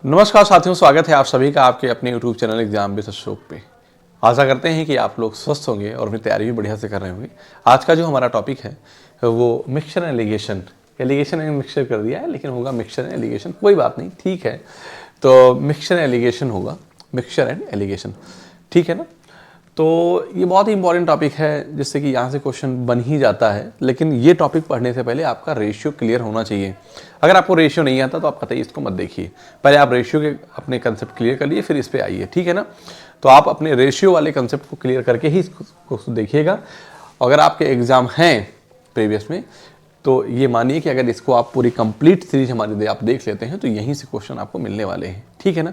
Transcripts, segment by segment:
नमस्कार साथियों, स्वागत है आप सभी का आपके अपने YouTube channel exam base show पे। आशा करते हैं कि आप लोग स्वस्थ होंगे और अपनी तैयारी भी बढ़िया से कर रहे होंगे। आज का जो हमारा टॉपिक है वो mixture and alligation. Alligation and mixture कर दिया है लेकिन होगा मिक्सचर एंड एलिगेशन, कोई बात नहीं, ठीक है। तो मिक्सचर एंड एलिगेशन होगा, मिक्सचर एंड एलिगेशन, ठीक है ना। तो ये बहुत ही इंपॉर्टेंट टॉपिक है जिससे कि यहाँ से क्वेश्चन बन ही जाता है, लेकिन ये टॉपिक पढ़ने से पहले आपका रेशियो क्लियर होना चाहिए। अगर आपको रेशियो नहीं आता तो आप कतई इसको मत देखिए, पहले आप रेशियो के अपने कंसेप्ट क्लियर कर लिए फिर इस पे आइए, ठीक है ना। तो आप अपने रेशियो वाले कंसेप्ट को क्लियर करके ही इसको देखिएगा। अगर आपके एग्ज़ाम हैं प्रीवियस में तो ये मानिए कि अगर इसको आप पूरी कंप्लीट सीरीज हमारी आप देख लेते हैं तो यहीं से क्वेश्चन आपको मिलने वाले हैं, ठीक है ना।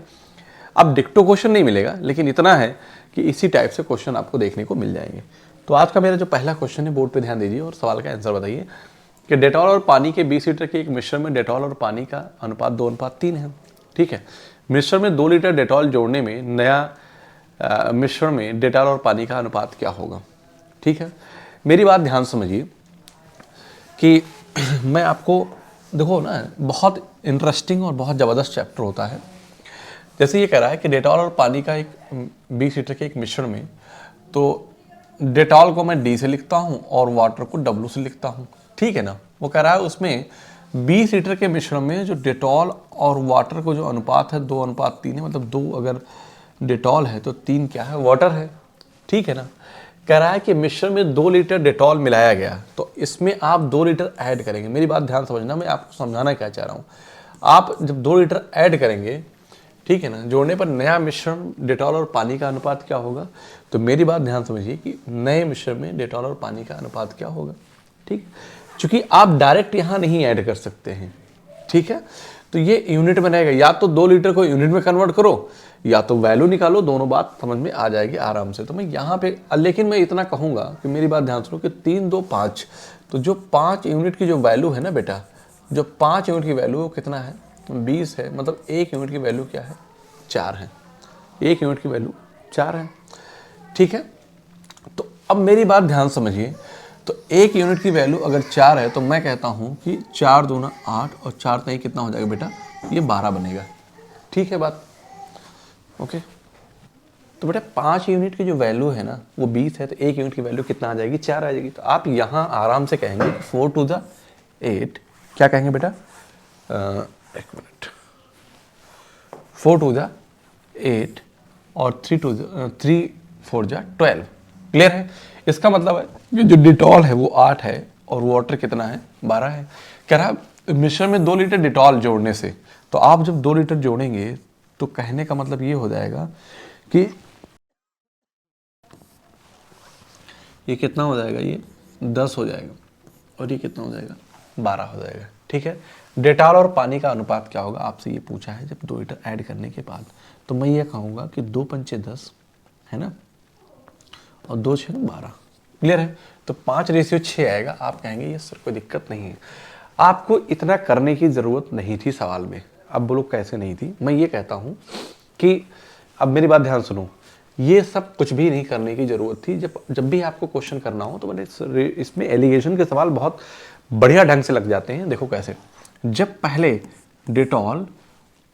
अब डिक्टो क्वेश्चन नहीं मिलेगा, लेकिन इतना है कि इसी टाइप से क्वेश्चन आपको देखने को मिल जाएंगे। तो आज का मेरा जो पहला क्वेश्चन है बोर्ड पे ध्यान दीजिए और सवाल का आंसर बताइए कि डेटॉल और पानी के 20 लीटर के एक मिश्रण में डेटॉल और पानी का अनुपात 2:3 है, ठीक है। मिश्रण में 2 लीटर डेटॉल जोड़ने में नया मिश्रण में डेटॉल और पानी का अनुपात क्या होगा, ठीक है। मेरी बात ध्यान समझिए कि मैं आपको देखो ना, बहुत इंटरेस्टिंग और बहुत ज़बरदस्त चैप्टर होता है। जैसे ये कह रहा है कि डेटॉल और पानी का एक 20 लीटर के एक मिश्रण में, तो डेटॉल को मैं डी से लिखता हूँ और वाटर को डब्ल्यू से लिखता हूँ, ठीक है ना। वो कह रहा है उसमें 20 लीटर के मिश्रण में जो डेटॉल और वाटर को जो अनुपात है 2:3 है, मतलब 2 अगर डेटॉल है तो 3 क्या है, वाटर है, ठीक है ना। कह रहा है कि मिश्रण में 2 लीटर डेटॉल मिलाया गया, तो इसमें आप 2 लीटर ऐड करेंगे। मेरी बात ध्यान समझना, मैं आपको समझाना क्या चाह रहा हूँ। आप जब 2 लीटर ऐड करेंगे, ठीक है ना, जोड़ने पर नया मिश्रण डेटॉल और पानी का अनुपात क्या होगा। तो मेरी बात ध्यान समझिए कि नए मिश्रण में डेटॉल और पानी का अनुपात क्या होगा, ठीक। चूंकि आप डायरेक्ट यहाँ नहीं ऐड कर सकते हैं, ठीक है, तो ये यूनिट में रहेगा। या तो 2 लीटर को यूनिट में कन्वर्ट करो या तो वैल्यू निकालो, दोनों बात समझ में आ जाएगी आराम से। तो मैं यहाँ पे, लेकिन मैं इतना कहूँगा कि मेरी बात ध्यान सुनो कि 3, 2, 5, तो जो 5 यूनिट की जो वैल्यू है ना बेटा, जो 5 यूनिट की वैल्यू वो कितना है, 20 है। मतलब 1 यूनिट की वैल्यू क्या है, 4 है। 1 यूनिट की वैल्यू 4 है, ठीक है। तो अब मेरी बात ध्यान समझिए, तो 1 यूनिट की वैल्यू अगर 4 है तो मैं कहता हूं कि 4 दूना 8 और 4 तय कितना हो जाएगा बेटा, ये 12 बनेगा, ठीक है बात, ओके। तो बेटा 5 यूनिट की जो वैल्यू है ना वो 20 है, तो 1 यूनिट की वैल्यू कितना आ जाएगी, 4 आ जाएगी। तो आप यहाँ आराम से कहेंगे 4 टू द 8, क्या कहेंगे बेटा, एक मिनट, 4 टू द 8 और 3 4 जा 12, क्लियर है। इसका मतलब है कि जो डिटॉल है वो 8 है और वाटर कितना है, 12 है। कह रहा मिश्रण में 2 लीटर डिटॉल जोड़ने से, तो आप जब 2 लीटर जोड़ेंगे तो कहने का मतलब ये हो जाएगा कि ये कितना हो जाएगा, ये 10 हो जाएगा और ये कितना हो जाएगा, 12 हो जाएगा, ठीक है। डेटॉल और पानी का अनुपात क्या होगा आपसे ये पूछा है जब 2 लीटर ऐड करने के बाद। तो मैं ये कहूँगा कि 2 पंचे 10 है ना, और 2 6 12, क्लियर है। तो 5:6 आएगा। आप कहेंगे ये सर कोई दिक्कत नहीं है, आपको इतना करने की ज़रूरत नहीं थी सवाल में। अब बोलो कैसे नहीं थी। मैं ये कहता हूँ कि अब मेरी बात ध्यान सुनो, ये सब कुछ भी नहीं करने की ज़रूरत थी। जब भी आपको क्वेश्चन करना हो तो मैंने इसमें एलिगेशन के सवाल बहुत बढ़िया ढंग से लग जाते हैं। देखो कैसे, जब पहले डेटॉल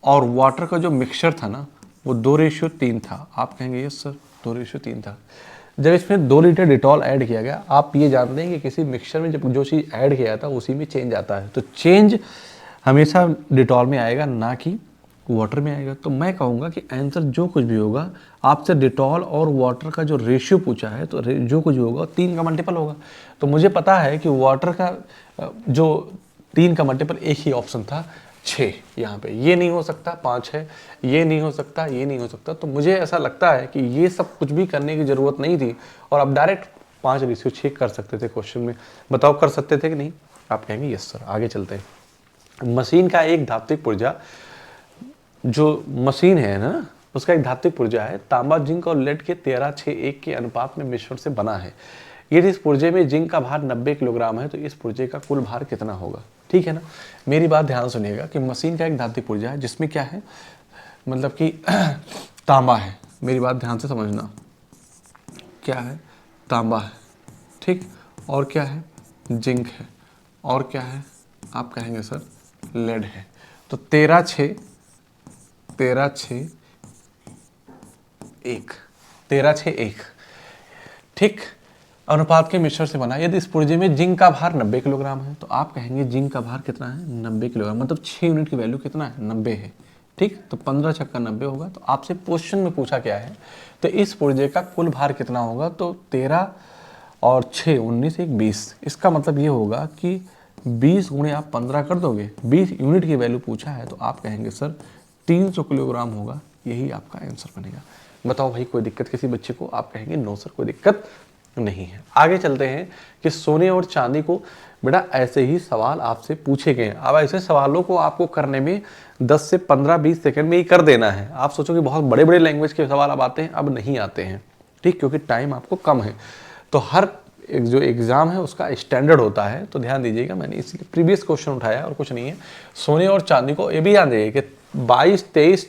और वाटर का जो मिक्सचर था ना वो 2:3 था। आप कहेंगे यस सर 2:3 था। जब इसमें 2 लीटर डिटॉल ऐड किया गया, आप ये जानते हैं कि किसी मिक्सचर में जब जो चीज़ ऐड किया था उसी में चेंज आता है, तो चेंज हमेशा डिटॉल में आएगा ना कि वाटर में आएगा। तो मैं कहूँगा कि आंसर जो कुछ भी होगा, आपसे डिटॉल और वाटर का जो रेशियो पूछा है तो जो कुछ भी होगा 3 का मल्टीपल होगा। तो मुझे पता है कि वाटर का जो 3 का मल्टीपल एक ही ऑप्शन था 6, यहाँ पे ये नहीं हो सकता, 5 है, ये नहीं हो सकता, ये नहीं हो सकता। तो मुझे ऐसा लगता है कि ये सब कुछ भी करने की ज़रूरत नहीं थी और आप डायरेक्ट 5:6 कर सकते थे क्वेश्चन में। बताओ कर सकते थे कि नहीं। आप कहेंगे यस सर। आगे चलते हैं। मशीन का एक धात्विक पुर्जा, जो मशीन है ना उसका एक धात्विक पुर्जा है, तांबा जिंक और लेड के 13:6:1 के अनुपात में मिश्रण से बना है। यदि इस पुर्जे में जिंक का भार 90 किलोग्राम है तो इस पुर्जे का कुल भार कितना होगा, ठीक है ना। मेरी बात ध्यान सुनिएगा कि मशीन का एक धात्विक पुर्जा है जिसमें क्या है, मतलब कि तांबा है। मेरी बात ध्यान से समझना, क्या है, तांबा है, ठीक, और क्या है, जिंक है, और क्या है, आप कहेंगे सर लेड है। तो 13:6 13:6:1, 13:6:1, ठीक। अनुपात के मिश्रण से बना। यदि इस पुर्जे में जिंक का भार 90 किलोग्राम है तो आप कहेंगे जिंक का भार कितना है, 90 किलोग्राम, मतलब 6 यूनिट की वैल्यू कितना है, 90 है, ठीक। तो 15 छक्का 90 होगा। तो आपसे क्वेश्चन में पूछा क्या है, तो इस पुर्जे का कुल भार कितना होगा, तो 13 और 6 19 1 20। इसका मतलब ये होगा कि 20 गुणे आप 15 कर दोगे, 20 यूनिट की वैल्यू पूछा है तो आप कहेंगे सर 300 किलोग्राम होगा, यही आपका आंसर बनेगा। बताओ भाई कोई दिक्कत किसी बच्चे को, आप कहेंगे नो सर कोई दिक्कत नहीं है। आगे चलते हैं कि सोने और चांदी को बेटा ऐसे ही सवाल आपसे पूछे गए हैं। अब ऐसे सवालों को आपको करने में 10 से 15-20 सेकंड में ही कर देना है। आप सोचो कि बहुत बड़े बड़े लैंग्वेज के सवाल अब आते हैं, अब नहीं आते हैं, ठीक, क्योंकि टाइम आपको कम है। तो हर जो एग्जाम है उसका स्टैंडर्ड होता है, तो ध्यान दीजिएगा, मैंने इसलिए प्रीवियस क्वेश्चन उठाया और कुछ नहीं है। सोने और चांदी को ये भी ध्यान दीजिए कि 22, 23,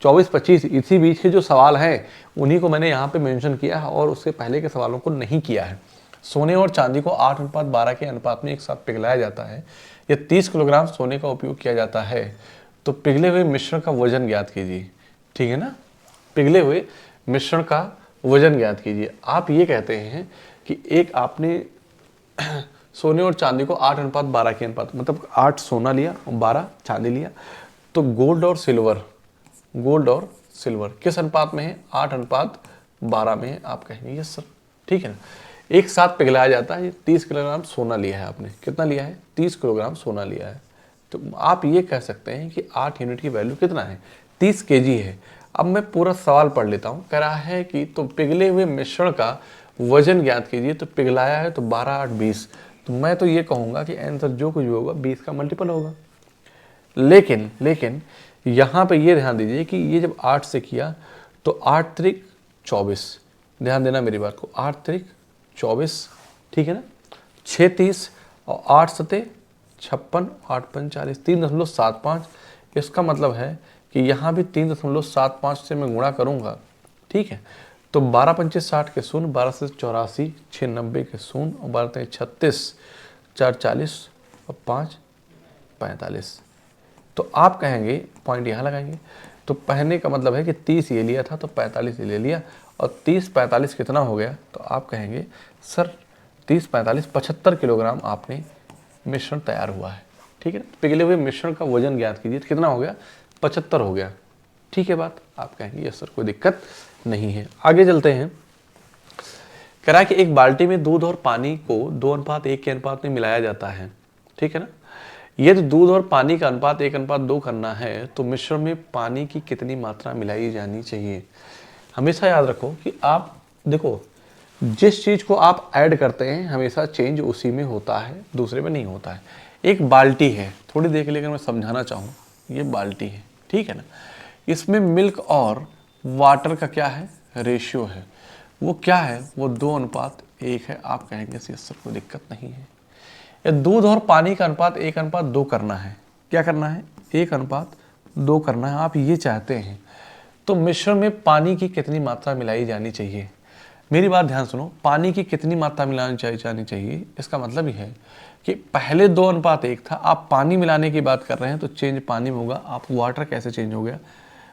24, 25 इसी बीच के जो सवाल हैं उन्हीं को मैंने यहाँ पे मेंशन किया है और उससे पहले के सवालों को नहीं किया है। सोने और चांदी को 8:12 के अनुपात में एक साथ पिघलाया जाता है या 30 किलोग्राम सोने का उपयोग किया जाता है, तो पिघले हुए मिश्रण का वजन ज्ञात कीजिए, ठीक है ना। पिघले हुए मिश्रण का वजन ज्ञात कीजिए। आप ये कहते हैं कि एक आपने सोने और चांदी को 8:12 के अनुपात, मतलब 8 सोना लिया और 12 चांदी लिया, तो गोल्ड और सिल्वर किस अनुपात में है, 8:12 में है। आप कहेंगे यस सर, ठीक है ना। एक साथ पिघलाया जाता है। 30 किलोग्राम सोना लिया है आपने, कितना लिया है, 30 किलोग्राम सोना लिया है, तो आप ये कह सकते हैं कि 8 यूनिट की वैल्यू कितना है, 30 केजी है। अब मैं पूरा सवाल पढ़ लेता हूँ। कह रहा है कि तो पिघले हुए मिश्रण का वजन ज्ञात कीजिए, तो पिघलाया है तो 12 8 20, तो मैं तो ये कहूँगा कि आंसर जो कुछ भी होगा 20 का मल्टीपल होगा। लेकिन यहाँ पे ये ध्यान दीजिए कि ये जब 8 से किया तो 8 त्रिक 24, ध्यान देना मेरी बात को, 8 त्रिक 24, ठीक है ना, 6 30 और 8 सते 56, 8 5 40, 3.75। इसका मतलब है कि यहाँ भी 3.75 से मैं गुणा करूँगा, ठीक है। तो 12 पंचे 60 के शून्य, 12 से 84, 6 90 के शून्य और 12 तेईस 36, 4 40 और 5 45। तो आप कहेंगे पॉइंट यहाँ लगाएंगे, तो पहले का मतलब है कि 30 ये लिया था तो 45 ये ले लिया, और 30 45 कितना हो गया, तो आप कहेंगे सर 30 45 75 किलोग्राम आपने मिश्रण तैयार हुआ है, ठीक है। पिघले हुए मिश्रण का वजन ज्ञात कीजिए, तो कितना हो गया, 75 हो गया, ठीक है बात। आप कहेंगे यस सर कोई दिक्कत नहीं है। आगे चलते हैं। कह रहा है कि एक बाल्टी में दूध और पानी को 2:1 के अनुपात में मिलाया जाता है, ठीक है ना। यदि दूध और पानी का अनुपात 1:2 करना है तो मिश्रण में पानी की कितनी मात्रा मिलाई जानी चाहिए। हमेशा याद रखो कि आप देखो, जिस चीज को आप ऐड करते हैं हमेशा चेंज उसी में होता है, दूसरे में नहीं होता है। एक बाल्टी है, थोड़ी देर के लिए अगर मैं समझाना चाहूँ, ये बाल्टी है, ठीक है ना। इसमें मिल्क और वाटर का क्या है, रेशियो है, वो क्या है, वो 2:1 है। आप कहेंगे सर कोई दिक्कत नहीं है। या दूध और पानी का अनुपात 1:2 करना है, क्या करना है, 1:2 करना है, आप ये चाहते हैं, तो मिश्रण में पानी की कितनी मात्रा मिलाई जानी चाहिए। मेरी बात ध्यान सुनो, पानी की कितनी मात्रा मिलानी जानी चाहिए, इसका मतलब ये है कि पहले 2:1 था, आप पानी मिलाने की बात कर रहे हैं तो चेंज पानी में होगा। आप वाटर कैसे चेंज हो गया,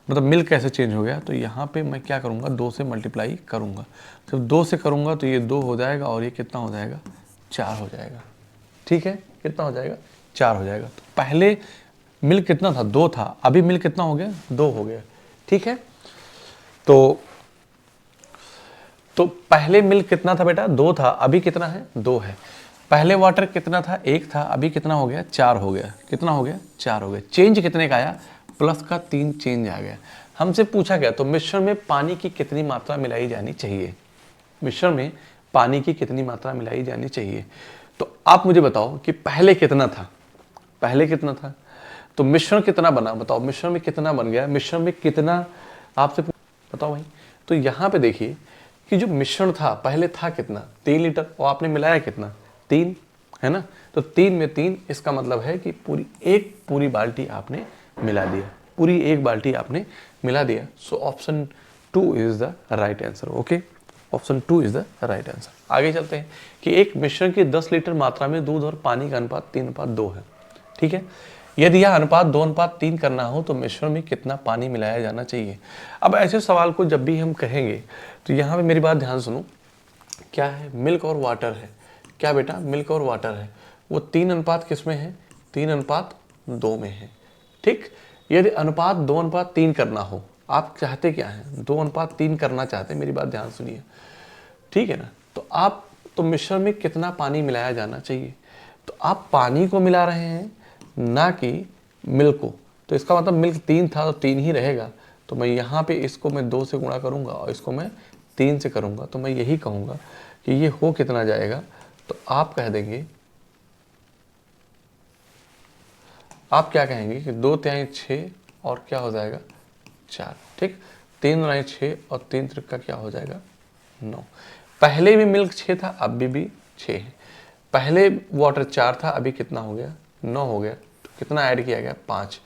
मतलब मिल्क कैसे चेंज हो गया, तो यहाँ पे मैं क्या करूँगा, 2 से मल्टीप्लाई करूँगा। जब 2 से करूँगा तो ये 2 हो जाएगा और ये कितना हो जाएगा, 4 हो जाएगा, ठीक है। कितना हो जाएगा, 4 हो जाएगा। तो पहले मिल्क कितना था, 2 था, अभी मिल्क कितना हो गया, 2 हो गया, ठीक है। तो पहले मिल्क कितना था बेटा, 2 था, अभी कितना है, 2 है। पहले वाटर कितना था, 1 था, अभी कितना हो गया, 4 हो गया। कितना हो गया, 4 हो गया। चेंज कितने का आया, प्लस का 3 चेंज आ गया। हमसे पूछा गया तो मिश्रण में पानी की कितनी मात्रा मिलाई जानी चाहिए, मिश्रण में पानी की कितनी मात्रा मिलाई जानी चाहिए। तो आप मुझे बताओ कि पहले कितना था, पहले कितना था, तो मिश्रण कितना बना, बताओ मिश्रण में कितना बन गया, मिश्रण में कितना, आपसे बताओ भाई। तो यहाँ पे देखिए कि जो मिश्रण था पहले था कितना, 3 लीटर, और आपने मिलाया कितना, 3, है ना। तो 3 में 3, इसका मतलब है कि पूरी बाल्टी आपने मिला दिया, पूरी एक बाल्टी आपने मिला दिया। So option 2 is the right answer. Okay, option 2 is the right answer. आगे चलते हैं कि एक मिश्रण की 10 लीटर मात्रा में दूध और पानी का अनुपात 3:2 है, ठीक है। यदि यह अनुपात 2:3 करना हो तो मिश्रण में कितना पानी मिलाया जाना चाहिए। अब ऐसे सवाल को जब भी हम कहेंगे तो यहाँ पे मेरी बात ध्यान सुनो, क्या है, मिल्क और वाटर है। क्या बेटा, मिल्क और वाटर है। वो 3 अनुपात किस में है, 3:2 में है। ठीक, यदि अनुपात 2:3 करना हो, आप चाहते क्या है, 2:3 करना चाहते हैं, मेरी बात ध्यान सुनिए, ठीक है ना। तो आप तो मिश्रण में कितना पानी मिलाया जाना चाहिए, तो आप पानी को मिला रहे हैं ना कि मिल्क को। तो इसका मतलब मिल्क 3 था तो 3 ही रहेगा। तो मैं यहाँ पे इसको मैं 2 से गुणा करूँगा और इसको मैं 3 से करूँगा, तो मैं यही कहूँगा कि ये हो कितना जाएगा। तो आप कह देंगे, आप क्या कहेंगे कि 2×3 6 और क्या हो जाएगा 4। ठीक, 3×9 6 और 3×3 क्या हो जाएगा 9। पहले भी मिल्क 6 था, अभी भी 6 है। पहले वाटर 4 था, अभी कितना हो गया 9 हो गया। तो कितना ऐड किया गया 5।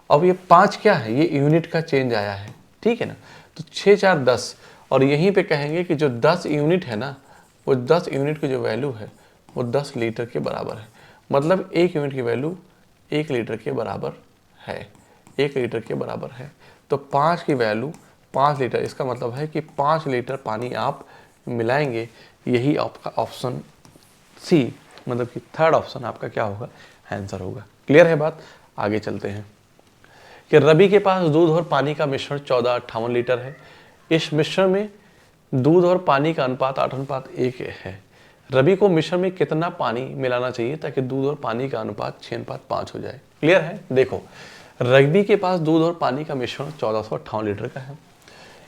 अब ये 5 क्या है, ये यूनिट का चेंज आया है, ठीक है ना। तो 6 4 10 और यहीं पे कहेंगे कि जो 10 यूनिट है ना, वो 10 यूनिट की जो वैल्यू है वो 10 लीटर के बराबर है। मतलब 1 यूनिट की वैल्यू 1 लीटर के बराबर है, 1 लीटर के बराबर है। तो 5 की वैल्यू 5 लीटर, इसका मतलब है कि 5 लीटर पानी आप मिलाएंगे। यही आपका ऑप्शन सी, मतलब कि थर्ड ऑप्शन आपका क्या होगा, आंसर होगा। क्लियर है बात, आगे चलते हैं कि रवि के पास दूध और पानी का मिश्रण 1458 लीटर है। इस मिश्रण में दूध और पानी का अनुपात 8:1 है। रवि को मिश्रण में कितना पानी मिलाना चाहिए ताकि दूध और पानी का अनुपात 6:5 हो जाए। क्लियर है, देखो रवि के पास दूध और पानी का मिश्रण 1458 लीटर का है।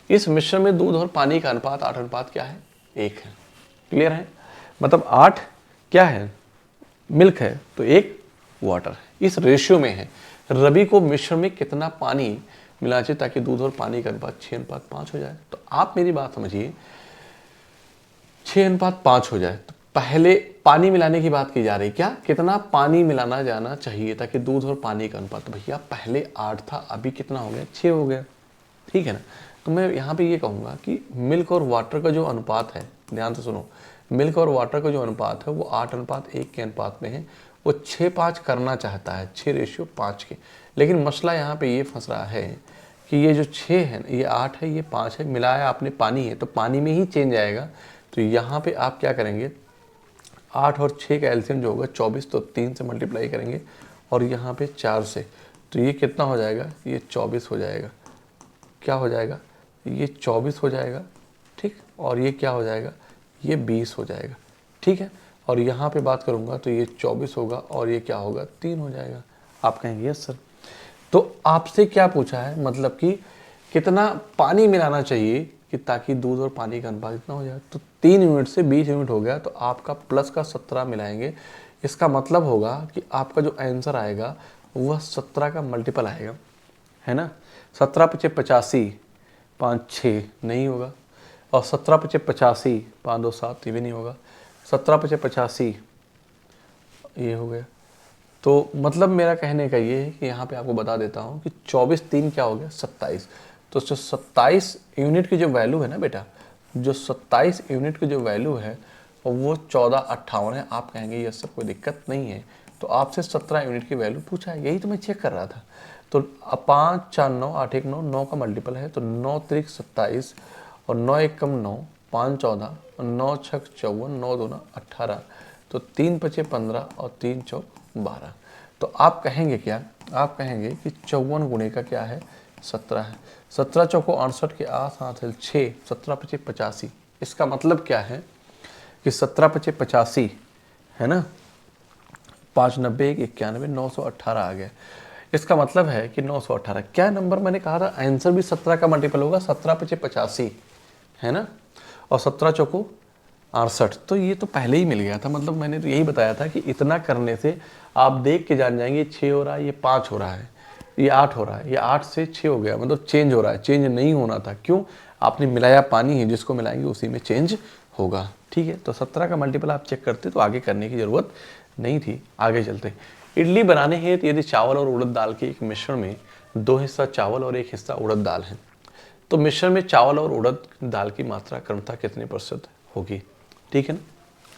इस मिश्रण में दूध और पानी का अनुपात 8:1 क्या है, 1 है। क्लियर है, मतलब 8 क्या है, मिल्क है, तो 1 वाटर है, इस रेशियो में है। रवि को मिश्रण में कितना पानी मिलाना चाहिए ताकि दूध और पानी का अनुपात 6:5 हो जाए। तो आप मेरी बात समझिए, 6:5 हो जाए। तो पहले पानी मिलाने की बात की जा रही, क्या कितना पानी मिलाना जाना चाहिए ताकि दूध और पानी का अनुपात। तो भैया पहले 8 था, अभी कितना हो गया 6 हो गया, ठीक है ना। तो मैं यहाँ पे ये कहूँगा कि मिल्क और वाटर का जो अनुपात है, ध्यान से सुनो, मिल्क और वाटर का जो अनुपात है वो 8:1 के अनुपात में है। वो 6:5 करना चाहता है, 6:5 के। लेकिन मसला यहाँ पे ये फंस रहा है कि ये जो 6 है, ये 8 है, ये 5 है, मिलाया आपने पानी है, तो पानी में ही चेंज आएगा। तो यहाँ पे आप क्या करेंगे, 8 और 6 का एलसीएम जो होगा 24, तो 3 से मल्टीप्लाई करेंगे और यहाँ पे 4 से, तो ये कितना हो जाएगा, ये 24 हो जाएगा। क्या हो जाएगा, ये 24 हो जाएगा, ठीक। और ये क्या हो जाएगा, ये 20 हो जाएगा, ठीक है। और यहाँ पे बात करूँगा तो ये 24 होगा और ये क्या होगा 3 हो जाएगा। आप कहेंगे यस सर। तो आपसे क्या पूछा है, मतलब कि कितना पानी मिलाना चाहिए कि ताकि दूध और पानी का अनुपात इतना हो जाए। तो 3 यूनिट से 20 यूनिट हो गया, तो आपका प्लस का 17 मिलाएंगे। इसका मतलब होगा कि आपका जो आंसर आएगा वह 17 का मल्टीपल आएगा, है ना। 17×5 85, 5 6 नहीं होगा। और 17×5 85, 5 2 7, ये भी नहीं होगा। 17×5 85 ये हो गया। तो मतलब मेरा कहने का ये है कि यहाँ पे आपको बता देता हूँ कि 24 3 क्या हो गया 27। तो जो 27 यूनिट की जो वैल्यू है ना बेटा, जो 27 यूनिट की जो वैल्यू है वो 1458 है। आप कहेंगे ये सब कोई दिक्कत नहीं है, तो आपसे 17 यूनिट की वैल्यू पूछा है, यही तो मैं चेक कर रहा था। तो 5 4 9 8 1 9, 9 का मल्टीपल है, तो 9 3 27 और 9 1 9, 5 14, 9 6 54, 9 2 18, तो 3 5 15 और 3 4 12। तो आप कहेंगे क्या, आप कहेंगे कि 54 गुणे का क्या है 17 है। 17 चौको 68 के 8 7 6, 17×5 85। इसका मतलब क्या है कि 17×5 85 है ना, 5 90 1 91, 918 आ गया। इसका मतलब है कि 918 क्या नंबर मैंने कहा था, आंसर भी 17 का मल्टीपल होगा, 17×5 85 है ना, और 17 चौको 68। तो ये तो पहले ही मिल गया था, मतलब मैंने तो यही बताया था कि इतना करने से आप देख के जान जाएंगे 6 हो रहा है, ये 5 हो रहा है, ये 8 हो रहा है, ये 8 से 6 हो गया, मतलब चेंज हो रहा है। चेंज नहीं होना था, क्यों, आपने मिलाया पानी है, जिसको मिलाएंगे उसी में चेंज होगा, ठीक है। तो 17 का मल्टीपल आप चेक करते तो आगे करने की ज़रूरत नहीं थी। आगे चलते, इडली बनाने हेतु यदि चावल और उड़द दाल के एक मिश्रण में 2 हिस्सा चावल और 1 हिस्सा उड़द दाल है, तो मिश्रण में चावल और उड़द दाल की मात्रा क्रमशः कितने % होगी, ठीक है ना।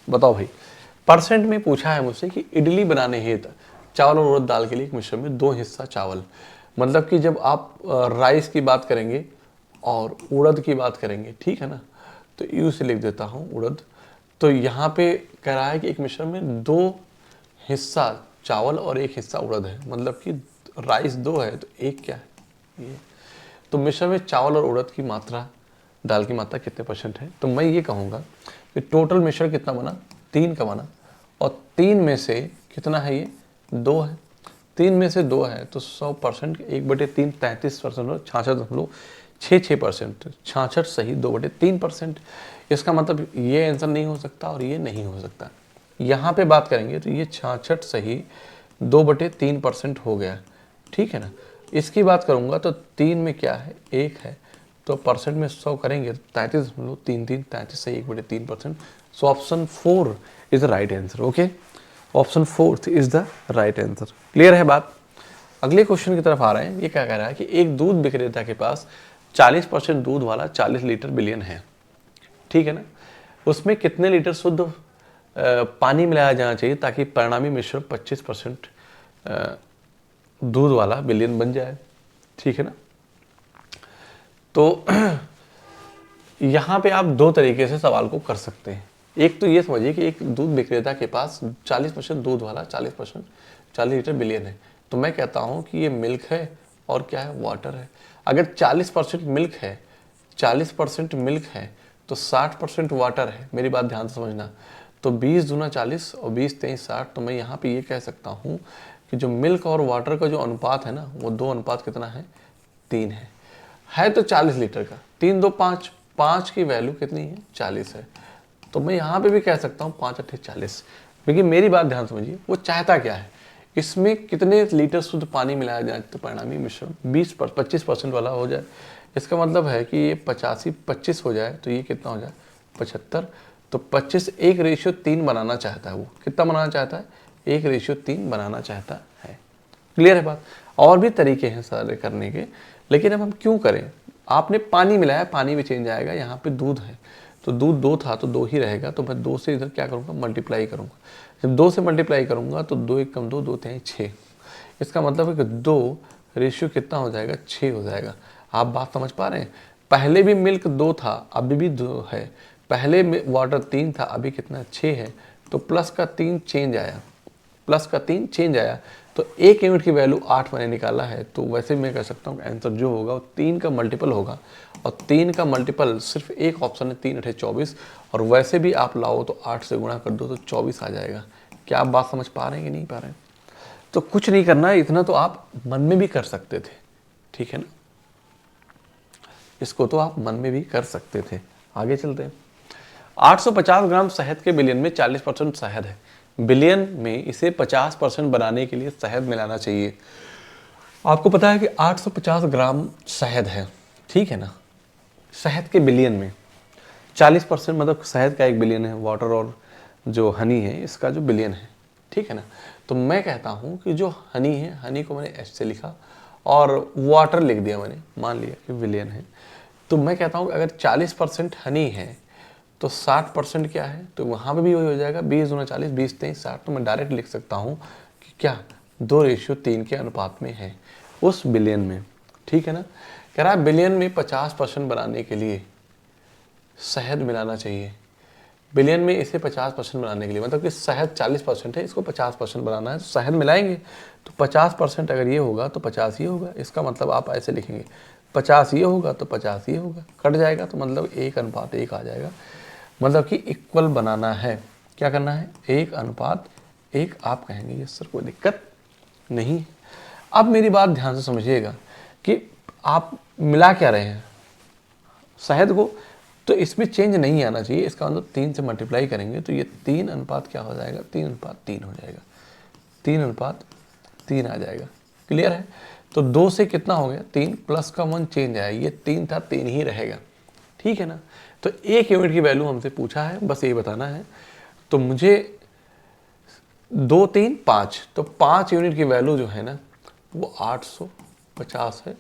बताओ भाई, परसेंट में पूछा है मुझसे कि इडली बनाने हेतु चावल और उड़द दाल के लिए एक मिश्रण में 2 हिस्सा चावल। मतलब कि जब आप राइस की बात करेंगे और उड़द की बात करेंगे, ठीक है ना, तो यू से लिख देता हूँ उड़द। तो यहाँ पे कह रहा है कि एक मिश्रण में 2 हिस्सा चावल और 1 हिस्सा उड़द है। मतलब कि राइस 2 है तो 1 क्या है, ये। तो मिश्रण में चावल और उड़द की मात्रा, दाल की मात्रा कितने % है? तो मैं ये कहूँगा कि टोटल मिश्रण कितना बना, 3 का बना, और 3 में से कितना है, ये 2 है। 3 में से 2 है तो 100%, 1/3 33% और 66%, 66 सही 2/3%। इसका मतलब ये आंसर नहीं हो सकता और ये नहीं हो सकता। यहाँ पे बात करेंगे तो ये 66 सही 2/3% हो गया, ठीक है ना। इसकी बात करूँगा तो 3 में क्या है, 1 है, तो परसेंट में 100 करेंगे तो 33.33, 33 सही 1/3%। So option 4 is the right answer. Okay, option 4 is the right answer. Clear है बात? अगले क्वेश्चन की तरफ आ रहे हैं। ये क्या कह रहा है कि एक दूध विक्रेता के पास 40% दूध वाला 40 लीटर बिलियन है, ठीक है ना। उसमें कितने लीटर शुद्ध पानी मिलाया जाना चाहिए ताकि परिणामी मिश्रण 25% दूध वाला बिलियन बन जाए, ठीक है ना। तो यहाँ पे आप 2 तरीके से सवाल को कर सकते हैं। एक तो ये समझिए कि एक दूध विक्रेता के पास 40% दूध वाला 40% 40 लीटर बिलियन है। तो मैं कहता हूँ कि ये मिल्क है और क्या है, वाटर है। अगर 40% मिल्क है, 40% मिल्क है तो 60% वाटर है। मेरी बात ध्यान से समझना। तो 20 दूना 40 और 20 23 60। तो मैं यहाँ पे ये कह सकता हूँ कि जो मिल्क और वाटर का जो अनुपात है ना, वो 2 अनुपात कितना है, 3 है तो 40 लीटर का। 3 2 5, 5 की वैल्यू कितनी है, 40 है। तो मैं यहाँ पे भी कह सकता हूँ 5 8 40। क्योंकि मेरी बात ध्यान समझिए, वो चाहता क्या है, इसमें कितने लीटर शुद्ध पानी मिलाया जाए तो परिणामी मिश्रण 25% वाला हो जाए। इसका मतलब है कि ये 85 25 हो जाए तो ये कितना हो जाए, 75। तो 25 1:3 बनाना चाहता है। वो कितना बनाना चाहता है, 1:3 बनाना चाहता है। क्लियर है बात? और भी तरीके हैं सारे करने के, लेकिन अब हम क्यों करें। आपने पानी मिलाया, पानी भी चेंज आएगा। यहाँ पे दूध है तो दूध 2 था तो 2 ही रहेगा। तो मैं 2 से इधर क्या करूँगा, मल्टीप्लाई करूँगा। जब 2 से मल्टीप्लाई करूँगा तो 2 1 कम 2, 2 3 6। इसका मतलब है कि 2 रेशियो कितना हो जाएगा, 6 हो जाएगा। आप बात समझ पा रहे हैं? पहले भी मिल्क 2 था, अभी भी 2 है। पहले वाटर 3 था, अभी कितना 6 है। तो प्लस का 3 चेंज आया, प्लस का 3 चेंज आया। तो 1 यूनिट की वैल्यू 8 मैंने निकाला है। तो वैसे मैं कह सकता हूँ आंसर जो होगा वो 3 का मल्टीपल होगा। और 3 का मल्टीपल सिर्फ एक ऑप्शन है, 3 8 24। और वैसे भी आप लाओ तो 8 से गुणा कर दो तो 24 आ जाएगा। क्या आप बात समझ पा रहे हैं कि नहीं पा रहे हैं? तो कुछ नहीं करना है, इतना तो आप मन में भी कर सकते थे, ठीक है ना। इसको तो आप मन में भी कर सकते थे। आगे चलते हैं। 850 ग्राम शहद के बिलियन में 40% शहद है। बिलियन में इसे 50% बनाने के लिए शहद मिलाना चाहिए। आपको पता है कि 850 ग्राम शहद है, ठीक है ना। शहद के बिलियन में 40% मतलब शहद का 1 बिलियन है, वाटर और जो हनी है इसका जो बिलियन है, ठीक है ना। तो मैं कहता हूँ कि जो हनी है, हनी को मैंने एच से लिखा और वाटर लिख दिया मैंने, मान लिया कि बिलियन है। तो मैं कहता हूँ अगर 40% हनी है तो 60% क्या है, तो वहाँ पे भी वही हो जाएगा, 20 दूना 40, 20 23 60। तो मैं डायरेक्ट लिख सकता हूँ कि क्या 2:3 के अनुपात में है उस बिलियन में, ठीक है ना। कह रहा है बिलियन में 50% बनाने के लिए शहद मिलाना चाहिए। बिलियन में इसे 50% बनाने के लिए, मतलब कि शहद 40% है, इसको 50% बनाना है, तो शहद मिलाएंगे तो 50% अगर ये होगा तो 50 ये होगा। इसका मतलब आप ऐसे लिखेंगे 50 ये होगा तो 50 ये होगा, कट जाएगा तो मतलब 1:1 आ जाएगा। मतलब कि इक्वल बनाना है। क्या करना है, 1:1 आप कहेंगे। ये सर कोई दिक्कत नहीं। अब मेरी बात ध्यान से समझिएगा कि आप मिला क्या रहे हैं शहद को, तो इसमें चेंज नहीं आना चाहिए। इसका मतलब 3 से मल्टीप्लाई करेंगे तो ये 3 क्या हो जाएगा, 3:3 हो जाएगा, 3:3 आ जाएगा। क्लियर है? तो 2 से कितना हो गया, 3 प्लस का 1 चेंज आया, ये 3 था 3 ही रहेगा, ठीक है ना। तो 1 यूनिट की वैल्यू हमसे पूछा है, बस ये बताना है। तो मुझे 2 3 5, तो 5 यूनिट की वैल्यू जो है ना वो 850 है।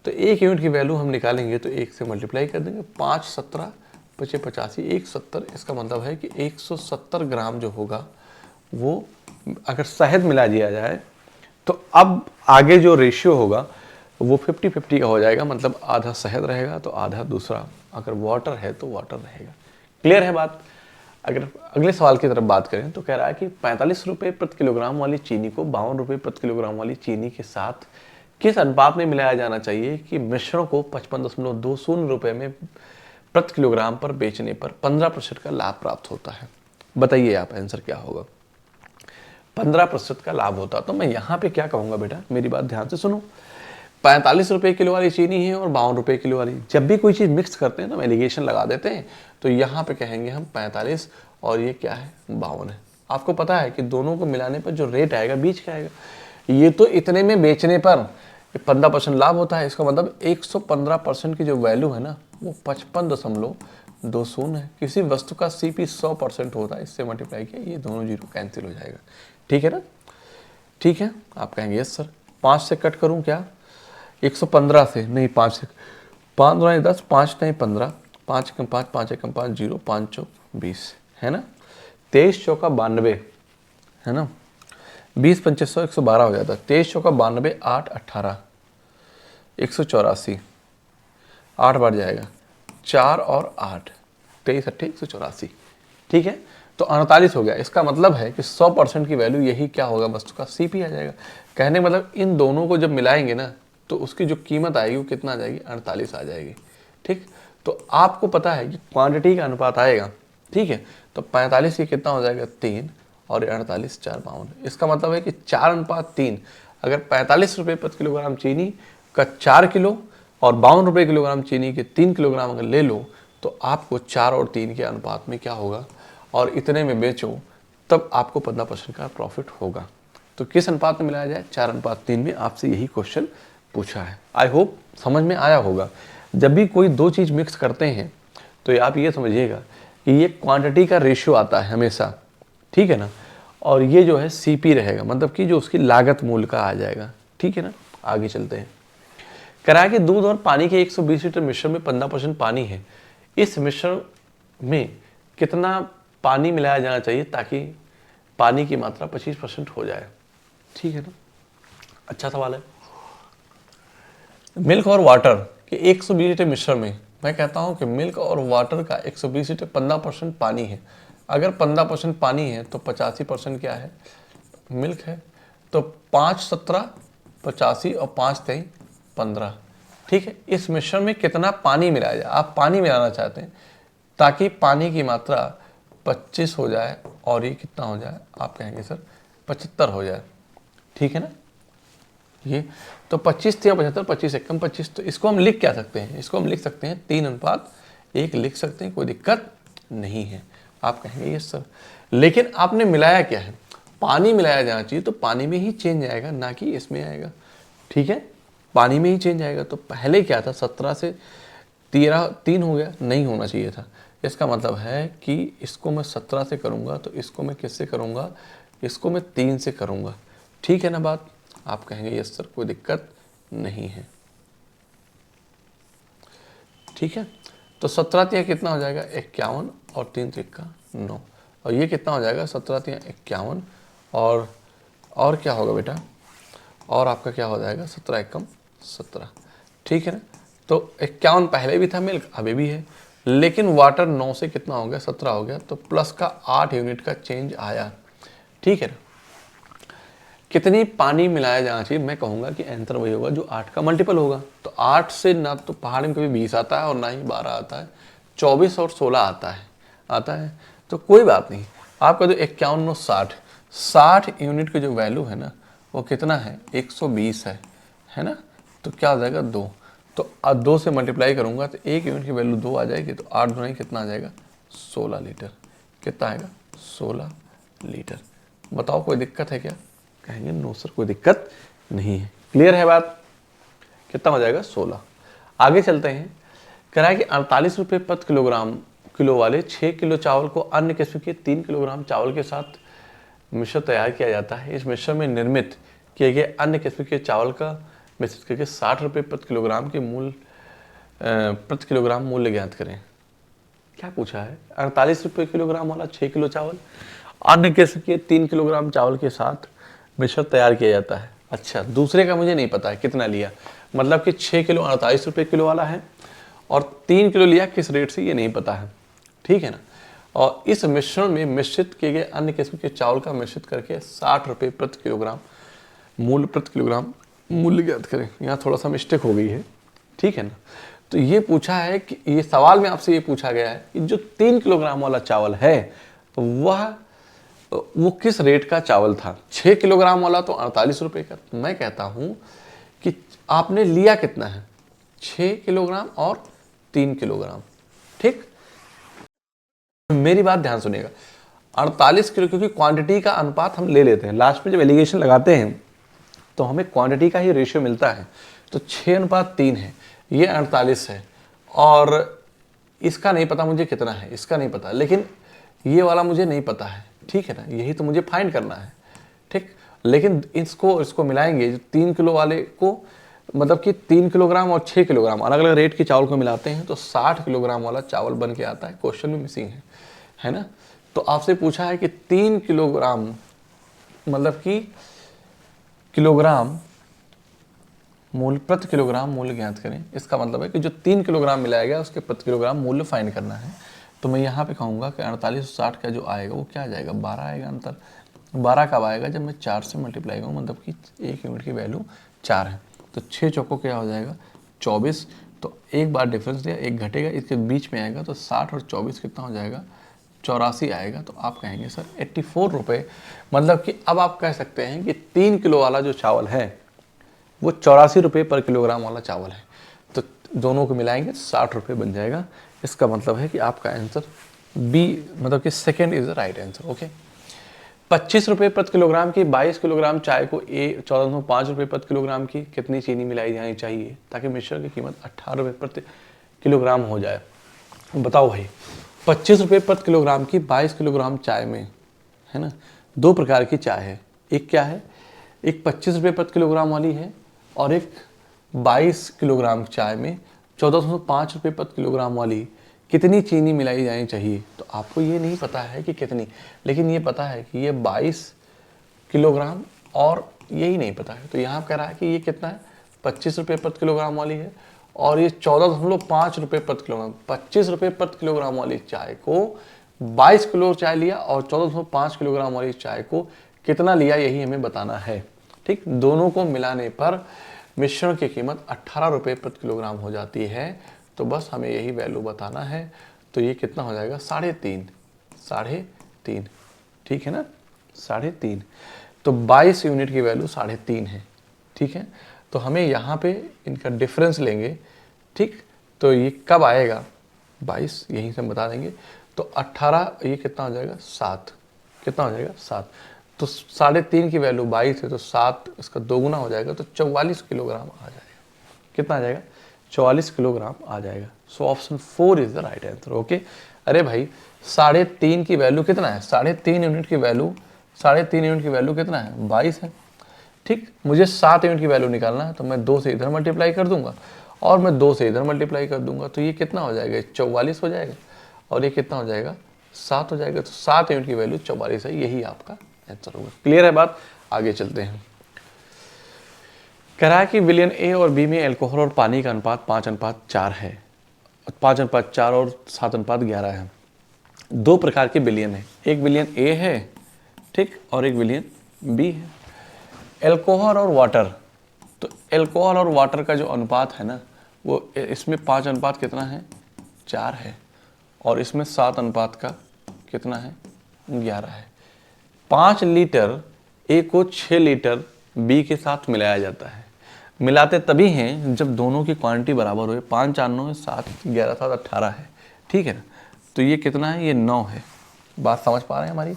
तो 1 यूनिट की वैल्यू हम निकालेंगे तो 1 से मल्टीप्लाई कर देंगे, 5 17 5 85 170। इसका मतलब है कि 170 ग्राम जो होगा वो अगर शहद मिला दिया जाए तो अब आगे जो रेशियो होगा वो 50-50 का हो जाएगा, मतलब आधा शहद रहेगा तो आधा दूसरा अगर वाटर है तो वाटर रहेगा। क्लियर है बात। अगर अगले सवाल की तरफ बात करें तो कह रहा है कि 45 रुपये प्रति किलोग्राम वाली चीनी को 52 रुपये प्रति किलोग्राम वाली चीनी के साथ किस अनुपात में मिलाया जाना चाहिए कि मिश्रण को 55.20 रुपये में प्रति किलोग्राम पर बेचने पर 15% का लाभ प्राप्त होता है। बताइए आप आंसर क्या होगा। 15% का लाभ होता, तो मैं यहाँ पे क्या कहूँगा बेटा, मेरी बात ध्यान से सुनो। 45 रुपये किलो वाली चीनी है और 52 रुपये किलो वाली, जब भी कोई चीज़ मिक्स करते हैं तो हम एलिगेशन लगा देते हैं, तो यहाँ पे कहेंगे हम 45 और ये क्या है 52 है। आपको पता है कि दोनों को मिलाने पर जो रेट आएगा बीच का आएगा, ये तो इतने में बेचने पर 15% लाभ होता है, इसका मतलब 115% की जो वैल्यू है ना वो 55.20 है। किसी वस्तु का CP 100% होता है, इससे मल्टीप्लाई किया, ये दोनों जीरो कैंसिल हो जाएगा। ठीक है ना, ठीक है। आप कहेंगे यस सर। 5 से कट करूं क्या, 115 से नहीं, 5 से, 5 दूना 10, 5 नहीं 15, 5 कम 5, 5 कम 5, 0, 5 चौक 20 है ना, 23 चौका 92 है ना, 20 पंचे 100, 112 हो जाता है। 23 चौका 92, 8 18, 184, 8 बार जाएगा, 4 और 8, 23 अट्ठे 184। ठीक है, तो 48 हो गया। इसका मतलब है कि 100% की वैल्यू यही क्या होगा, वस्तु का CP आ जाएगा। कहने मतलब इन दोनों को जब मिलाएंगे ना तो उसकी जो कीमत आएगी वो कितना आ जाएगी, 48 आ जाएगी। ठीक, तो आपको पता है कि क्वांटिटी का अनुपात आएगा। ठीक है, तो 45 ये कितना हो जाएगा 3 और 48 4 52। इसका मतलब है कि 4:3। अगर 45 रुपये प्रति किलोग्राम चीनी का 4 किलो और 52 रुपये किलोग्राम चीनी के 3 किलोग्राम अगर ले लो तो आपको 4 और 3 के अनुपात में क्या होगा और इतने में बेचो तब आपको 15% का प्रॉफिट होगा। तो किस अनुपात में मिलाया जाए, 4:3 में आपसे यही क्वेश्चन पूछा है। आई होप समझ में आया होगा। जब भी कोई दो चीज़ मिक्स करते हैं तो आप ये समझिएगा कि ये क्वांटिटी का रेशियो आता है हमेशा, ठीक है ना, और ये जो है CP रहेगा, मतलब कि जो उसकी लागत मूल्य का आ जाएगा। ठीक है ना, आगे चलते हैं। करा कि दूध और पानी के 120 लीटर मिश्रण में 15% पानी है, इस मिश्रण में कितना पानी मिलाया जाना चाहिए ताकि पानी की मात्रा 25% हो जाए। ठीक है ना, अच्छा सवाल है। मिल्क और वाटर के 120 लीटर मिश्रण में, मैं कहता हूं कि मिल्क और वाटर का 120 लीटर 15% पानी है। अगर 15% पानी है तो 85% क्या है, मिल्क है। तो 5 17 85 और 5 3 15। ठीक है, इस मिश्रण में कितना पानी मिलाया जाए, आप पानी मिलाना चाहते हैं ताकि पानी की मात्रा 25 हो जाए और ये कितना हो जाए, आप कहेंगे सर 75 हो जाए। ठीक है ना, ये तो 25 3 75, 25 1 25। तो इसको हम लिख क्या सकते हैं, इसको हम लिख सकते हैं 3:1 लिख सकते हैं, कोई दिक्कत नहीं है। आप कहेंगे यस सर, लेकिन आपने मिलाया क्या है, पानी मिलाया जाना चाहिए तो पानी में ही चेंज आएगा, ना कि इसमें आएगा। ठीक है, पानी में ही चेंज आएगा। तो पहले क्या था, 17 से 13 3 हो गया, नहीं होना चाहिए था। इसका मतलब है कि इसको मैं 17 से करूँगा तो इसको मैं किससे करूँगा, इसको मैं 3 से करूँगा। ठीक है ना बात, आप कहेंगे यस सर, कोई दिक्कत नहीं है। ठीक है, तो 17 3 कितना हो जाएगा 51 और 3 3 का 9, और ये कितना हो जाएगा 17 3 51 और क्या होगा बेटा, और आपका क्या हो जाएगा 17 1 17। ठीक है ना, तो 51 पहले भी था मिल्क, अभी भी है, लेकिन वाटर 9 से कितना हो गया 17 हो गया, तो प्लस का 8 यूनिट का चेंज आया। ठीक है ना, कितनी पानी मिलाया जाना चाहिए, मैं कहूँगा कि आंसर वही होगा जो 8 का मल्टीपल होगा। तो 8 से ना तो पहाड़ में कभी 20 आता है और ना ही 12 आता है, 24 और 16 आता है। तो कोई बात नहीं, आपका जो 51 9 60 यूनिट की जो वैल्यू है ना वो कितना है 120 है ना, तो क्या आ जाएगा 2। तो 2 से मल्टीप्लाई करूँगा तो 1 यूनिट की वैल्यू 2 आ जाएगी, तो 8 दूना कितना आ जाएगा 16 लीटर। कितना आएगा 16 लीटर। बताओ कोई दिक्कत है क्या, कहेंगे नो सर कोई दिक्कत नहीं है। क्लियर है बात, कितना हो जाएगा 16। आगे चलते हैं। कह रहा है कि 48 रुपये प्रति किलो वाले 6 किलो चावल को अन्य किस्म के 3 किलोग्राम चावल के साथ मिश्रण तैयार किया जाता है। इस मिश्रण में निर्मित किए गए अन्य किस्म के चावल का मिश्रित करके 60 रुपये प्रति किलोग्राम मूल्य ज्ञात करें। क्या पूछा है, 48 रुपये किलोग्राम वाला 6 किलो चावल अन्य किस्म के 3 किलोग्राम चावल के साथ मिश्रण तैयार किया जाता है अच्छा, दूसरे का मुझे नहीं पता है कितना लिया, मतलब कि 6 किलो 48 रुपये किलो वाला है और 3 किलो लिया किस रेट से ये नहीं पता है, ठीक है ना। और इस मिश्रण में मिश्रित किए गए अन्य किस्म के चावल का मिश्रित करके 60 रुपये प्रति किलोग्राम मूल्य ज्ञात करें। यहाँ थोड़ा सा मिस्टेक हो गई है, ठीक है ना। तो ये पूछा है कि ये सवाल में आपसे ये पूछा गया है कि जो 3 किलोग्राम वाला चावल है वो किस रेट का चावल था। 6 किलोग्राम वाला तो 48 रुपये का। मैं कहता हूँ कि आपने लिया कितना है, 6 किलोग्राम और 3 किलोग्राम, ठीक। मेरी बात ध्यान सुनिएगा, 48 किलो, क्योंकि क्वांटिटी का अनुपात हम ले लेते हैं लास्ट में जब एलिगेशन लगाते हैं तो हमें क्वांटिटी का ही रेशियो मिलता है। तो 6:3 है, ये 48 है और इसका नहीं पता मुझे कितना है, इसका नहीं पता, लेकिन ये वाला मुझे नहीं पता है, ठीक है ना। यही तो मुझे फाइंड करना है, ठीक। लेकिन इसको मिलाएंगे, जो 3 किलो वाले को, मतलब कि 3 किलोग्राम और 6 किलोग्राम अलग अलग रेट के चावल को मिलाते हैं तो 60 किलोग्राम वाला चावल बन के आता है। क्वेश्चन में मिसिंग है ना। तो आपसे पूछा है कि 3 किलोग्राम, मतलब कि किलोग्राम मूल्य, प्रति किलोग्राम मूल्य ज्ञात करें। इसका मतलब है कि जो 3 किलोग्राम मिलाया गया उसके प्रति किलोग्राम मूल्य फाइंड करना है। तो मैं यहाँ पे कहूँगा कि 48 और 60 का जो आएगा वो क्या आ जाएगा, 12 आएगा अंतर। 12 कब आएगा, जब मैं 4 से मल्टीप्लाई करूँ, मतलब कि 1 यूनिट की वैल्यू 4 है। तो 6 चौकों क्या हो जाएगा 24। तो एक बार डिफरेंस दिया, एक घटेगा, इसके बीच में आएगा तो 60 और 24 कितना हो जाएगा 84 आएगा। तो आप कहेंगे सर 84 रुपये, मतलब कि अब आप कह सकते हैं कि 3 किलो वाला जो चावल है वो 84 रुपये पर किलोग्राम वाला चावल है। तो दोनों को मिलाएंगे 60 रुपये बन जाएगा। इसका मतलब है कि आपका आंसर बी, मतलब कि second is the right answer. Okay. 25 रुपये प्रति किलोग्राम की 22 किलोग्राम चाय को 1405 रुपये प्रति किलोग्राम की कितनी चीनी मिलाई जानी चाहिए ताकि मिश्रण की कीमत 18 रुपये प्रति किलोग्राम हो जाए। बताओ भाई, 25 रुपये प्रति किलोग्राम की 22 किलोग्राम चाय में, है ना, दो प्रकार की चाय है। एक क्या है, एक 25 रुपये प्रति किलोग्राम वाली है और एक 22 किलोग्राम चाय में 1405 रुपये प्रति किलोग्राम वाली कितनी चीनी मिलाई जानी चाहिए। तो आपको ये नहीं पता है कि कितनी, लेकिन ये पता है कि ये 22 किलोग्राम और यही नहीं पता है। तो यहाँ कह रहा है कि ये कितना है, 25 रुपये प्रति किलोग्राम वाली है और ये 14.5 रुपये प्रति किलोग्राम। 25 रुपये प्रति किलोग्राम वाली चाय को 22 किलो चाय लिया और 14.5 किलोग्राम वाली चाय को कितना लिया, यही हमें बताना है, ठीक। दोनों को मिलाने पर मिश्रण की कीमत 18 रुपये प्रति किलोग्राम हो जाती है। तो बस हमें यही वैल्यू बताना है। तो ये कितना हो जाएगा 3.5, ठीक है ना, 3.5। तो 22 यूनिट की वैल्यू 3.5 है, ठीक है। तो हमें यहाँ पे इनका डिफरेंस लेंगे, ठीक। तो ये कब आएगा 22, यहीं से हम बता देंगे। तो 18, ये कितना हो जाएगा 7, कितना हो जाएगा 7। तो 3.5 की वैल्यू 22 है तो 7 इसका दोगुना हो जाएगा तो 44 किलोग्राम आ जाएगा। कितना आ जाएगा 44 किलोग्राम आ जाएगा। So option 4 is the right answer. Okay. अरे भाई 3.5 की वैल्यू कितना है, 3.5 यूनिट की वैल्यू, 3.5 यूनिट की वैल्यू कितना है 22 है, ठीक। मुझे 7 यूनिट की वैल्यू निकालना है तो मैं 2 से इधर मल्टीप्लाई कर दूंगा और मैं 2 से इधर मल्टीप्लाई कर दूंगा। तो ये कितना हो जाएगा 44 हो जाएगा और ये कितना हो जाएगा 7 हो जाएगा। तो 7 यूनिट की वैल्यू 44 है, यही आपका आंसर होगा। क्लियर है बात, आगे चलते हैं। कह रहा है कि विलियन ए और बी में एल्कोहल और पानी का अनुपात 5:4 है, 5:4 और 7:11 है। दो प्रकार के विलियन है, एक विलियन ए है, ठीक, और एक विलियन बी है। एल्कोहल और वाटर, तो एल्कोहल और वाटर का जो अनुपात है ना, वो इसमें 5 कितना है 4 है और इसमें 7 का कितना है 11 है। 5 लीटर ए को 6 लीटर बी के साथ मिलाया जाता है। मिलाते तभी हैं जब दोनों की क्वांटिटी बराबर हो। 5 4 9 7 11 7 18 है, ठीक है ना। तो ये कितना है, ये 9 है। बात समझ पा रहे हैं हमारी।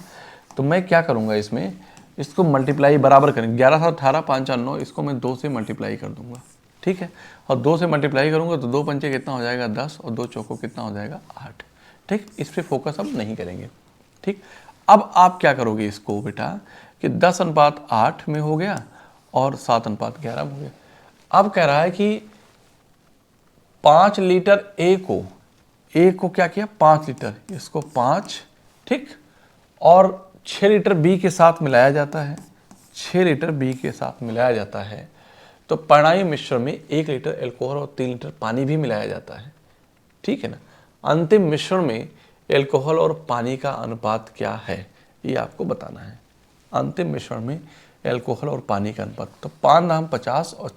तो मैं क्या करूँगा, इसमें इसको मल्टीप्लाई बराबर करेंगे, 11 7 18 5 4 9, इसको मैं 2 से मल्टीप्लाई कर दूंगा, ठीक है। और 2 से मल्टीप्लाई करूँगा तो 2 पंचे कितना हो जाएगा 10 और 2 चौकों कितना हो जाएगा 8, ठीक। इस पर फोकस अब नहीं करेंगे, ठीक। अब आप क्या करोगे इसको बेटा कि 10:8 में हो गया और 7:11 में हो गया। अब कह रहा है कि 5 लीटर ए को क्या किया 5 लीटर, इसको 5, ठीक, और 6 लीटर बी के साथ मिलाया जाता है। 6 लीटर बी के साथ मिलाया जाता है तो परिणामी मिश्रण में 1 लीटर एल्कोहल और 3 लीटर पानी भी मिलाया जाता है, ठीक है ना। अंतिम मिश्रण में एल्कोहल और पानी का अनुपात क्या है ये आपको बताना है। अंतिम मिश्रण में एल्कोहल और पानी का अनुपात, तो 5 दाम 50 और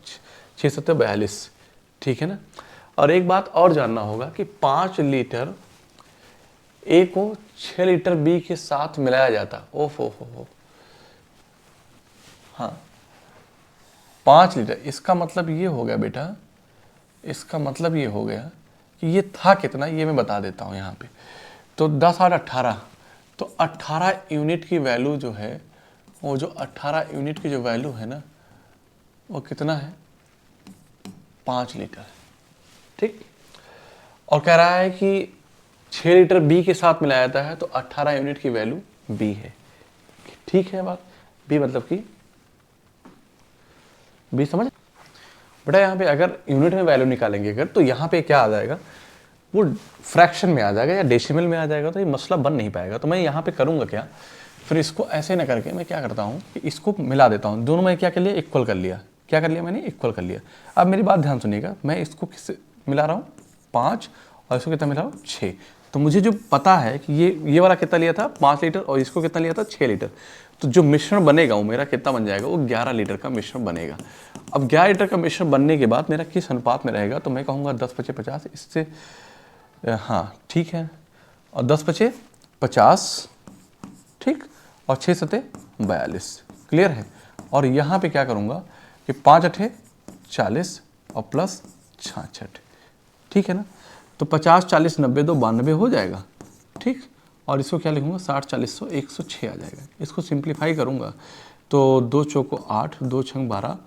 6 सत्ते 42, ठीक है ना। और एक बात और जानना होगा कि 5 लीटर ए को 6 लीटर बी के साथ मिलाया जाता, ओफ, हाँ 5 लीटर, इसका मतलब ये हो गया बेटा, इसका मतलब ये हो गया कि ये था कितना, ये मैं बता देता हूँ यहाँ पे। तो 10 और 18, तो 18 यूनिट की वैल्यू जो है, वो जो 18 यूनिट की जो वैल्यू है ना, वो कितना है, 5 लीटर, ठीक। और कह रहा है कि 6 लीटर बी के साथ मिलाया जाता है तो 18 यूनिट की वैल्यू बी है, ठीक है बात। बी मतलब कि बी समझ बेटा। यहाँ पे अगर यूनिट में वैल्यू निकालेंगे अगर, तो यहाँ पे क्या आ जाएगा, वो फ्रैक्शन में आ जाएगा या डेसिमल में आ जाएगा, तो ये मसला बन नहीं पाएगा। तो मैं यहाँ पे करूँगा क्या, फिर इसको ऐसे ना करके मैं क्या करता हूँ कि इसको मिला देता हूँ, दोनों में क्या कर लिया, इक्वल कर लिया। क्या कर लिया मैंने, इक्वल कर लिया। अब मेरी बात ध्यान सुनिएगा, मैं इसको किससे मिला रहा हूँ, 5, और इसको कितना मिला रहा हूँ, 6। तो मुझे जो पता है कि ये वाला कितना लिया था, 5 लीटर, और इसको कितना लिया था, 6 लीटर। तो जो मिश्रण बनेगा वो मेरा कितना बन जाएगा, वो 11 लीटर का मिश्रण बनेगा। अब 11 लीटर का मिश्रण बनने के बाद मेरा किस अनुपात में रहेगा, तो मैं कहूँगा 10/50, इससे हाँ ठीक है, और 10/50, ठीक, और 6 सत्ते 42, क्लियर है। और यहाँ पे क्या करूँगा कि 5 अठे 40 और प्लस 66, ठीक है ना। तो 50 40 90 2 92 हो जाएगा, ठीक। और इसको क्या लिखूँगा, 60 40 100 106 आ जाएगा। इसको सिंप्लीफाई करूँगा तो 2 चौको 8, 2 छंग 12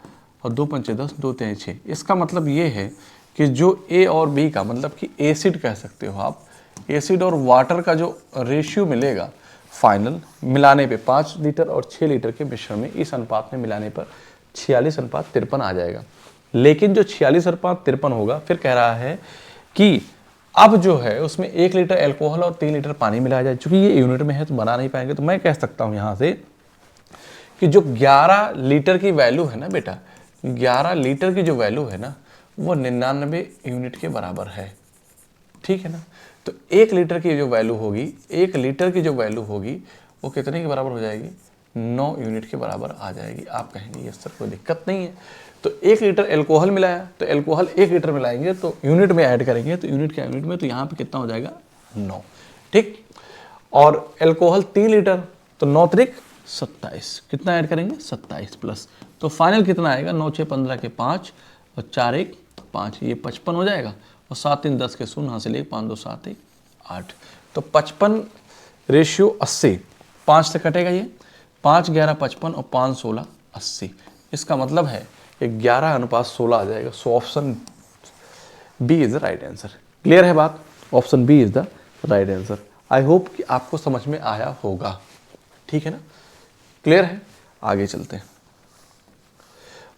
और 2 पंचे 10, 2 तें 6। इसका मतलब ये है कि जो ए और बी का, मतलब कि एसिड कह सकते हो आप, एसिड और वाटर का जो रेशियो मिलेगा फाइनल मिलाने पे 5 लीटर और 6 लीटर के मिश्रण में, इस अनुपात में मिलाने पर 46:53 आ जाएगा। लेकिन जो 46:53 होगा, फिर कह रहा है कि अब जो है उसमें 1 लीटर एल्कोहल और 3 लीटर पानी मिलाया जाए। चूंकि ये यूनिट में है तो बना नहीं पाएंगे, तो मैं कह सकता हूं यहां से कि जो 11 लीटर की वैल्यू है ना बेटा, 11 लीटर की जो वैल्यू है ना, वो 99 यूनिट के बराबर है, ठीक है ना। तो 1 लीटर की जो वैल्यू होगी, 1 लीटर की जो वैल्यू होगी वो कितने के बराबर हो जाएगी, 9 यूनिट के बराबर आ जाएगी। आप कहेंगे ये सर कोई दिक्कत नहीं है, तो 1 लीटर एल्कोहल मिलाया, तो एल्कोहल 1 लीटर मिलाएंगे तो यूनिट में ऐड करेंगे, तो यूनिट क्या यूनिट में, तो यहाँ पे कितना हो जाएगा, 9, ठीक। और एल्कोहल 3 लीटर, तो 9 त्रिक 27, कितना ऐड करेंगे, 27 प्लस, तो फाइनल कितना आएगा, 9 6 15 के 5 और 4 1 5, ये 55 हो जाएगा। और 7 3 10 के 0 यहाँ से ले, 5 2 7 1 8, तो 55:80, 5 से कटेगा ये, 5 11 55 और 5 16 80। इसका मतलब है कि 11:16 आ जाएगा। So option B is the right answer. Clear है बात, option B is the right answer. I hope कि आपको समझ में आया होगा, ठीक है ना, क्लियर है। आगे चलते हैं।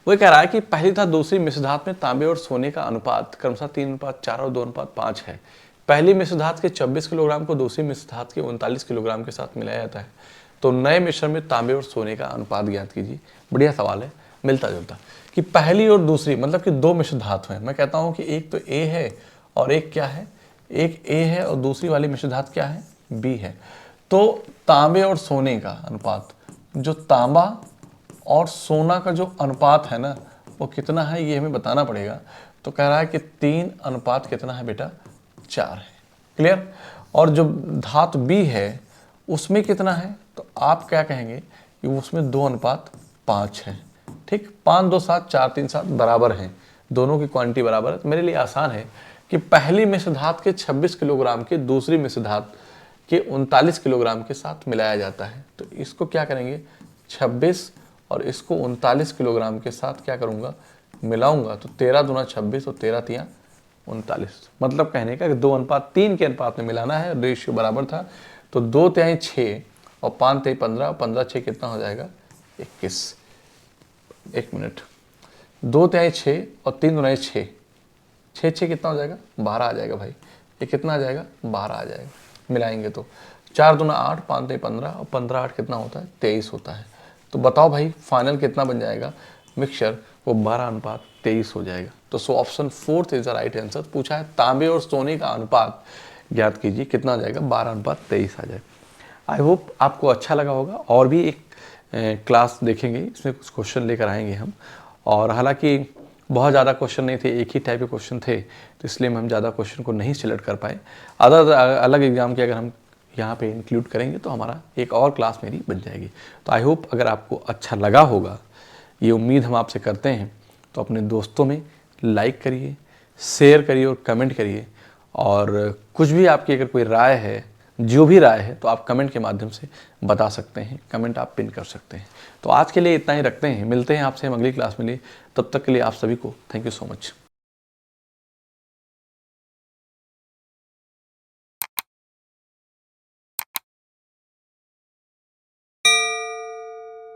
वो कह रहा है कि पहली तथा दूसरी मिश्र धातु में तांबे और सोने का अनुपात क्रमशः 3:4 और 2:5 है। पहली मिश्र धातु के 26 किलोग्राम को दूसरी मिश्र धातु के 39 किलोग्राम के साथ मिलाया जाता है, तो नए मिश्रण में तांबे और सोने का अनुपात ज्ञात कीजिए। बढ़िया सवाल है, मिलता जुलता, कि पहली और दूसरी मतलब कि 2 मिश्र धातु हैं। मैं कहता हूँ कि एक तो ए है और एक क्या है, एक ए है और दूसरी वाली मिश्र धातु क्या है, बी है। तो तांबे और सोने का अनुपात, जो तांबा और सोना का जो अनुपात है ना, वो कितना है ये हमें बताना पड़ेगा। तो कह रहा है कि 3 अनुपात कितना है बेटा, 4 है, क्लियर। और जो धातु बी है उसमें कितना है, तो आप क्या कहेंगे कि उसमें 2 अनुपात 5 है, ठीक। 5 2 7 4 3 7 बराबर हैं, दोनों की क्वांटिटी बराबर है। तो मेरे लिए आसान है कि पहली मिश्र धातु के 26 किलोग्राम के दूसरी मिश्र धातु के 39 किलोग्राम के साथ मिलाया जाता है। तो इसको क्या करेंगे, 26 और इसको 39 किलोग्राम के साथ क्या करूंगा, मिलाऊंगा, तो 13 दूना 26 और 13 तिया 39। मतलब कहने का कि 2:3 के अनुपात में मिलाना है, रेशियो बराबर था। तो 2 तिहाई 6 और 5 तिहाई 15 और 15 6 कितना हो जाएगा, 21। एक मिनट, 2 तिहाई 6 और 3 दूना 6, 6 6 कितना हो जाएगा, 12 आ जाएगा भाई। ये कितना आ जाएगा, 12 आ जाएगा। मिलाएंगे तो 4 दूना 8, 5 तिहाई 15 और 15 8 कितना होता है, 23 होता है। तो बताओ भाई फाइनल कितना बन जाएगा मिक्सचर, वो 12:23 हो जाएगा। तो so option 4 is the right answer. पूछा है तांबे और सोने का अनुपात ज्ञात कीजिए, कितना आ जाएगा, 12:23 आ जाएगा। आई होप आपको अच्छा लगा होगा। और भी एक क्लास देखेंगे, इसमें कुछ क्वेश्चन लेकर आएंगे हम, और हालांकि बहुत ज़्यादा क्वेश्चन नहीं थे, एक ही टाइप के क्वेश्चन थे, तो इसलिए हम ज़्यादा क्वेश्चन को नहीं सिलेक्ट कर पाए। अलग एग्जाम के अगर हम यहाँ पे इंक्लूड करेंगे तो हमारा एक और क्लास मेरी बन जाएगी। तो आई होप अगर आपको अच्छा लगा होगा, ये उम्मीद हम आपसे करते हैं, तो अपने दोस्तों में लाइक करिए, शेयर करिए और कमेंट करिए। और कुछ भी आपकी अगर कोई राय है, जो भी राय है, तो आप कमेंट के माध्यम से बता सकते हैं, कमेंट आप पिन कर सकते हैं। तो आज के लिए इतना ही रखते हैं, मिलते हैं आपसे हम अगली क्लास में लिए। तब तक के लिए आप सभी को थैंक यू सो मच।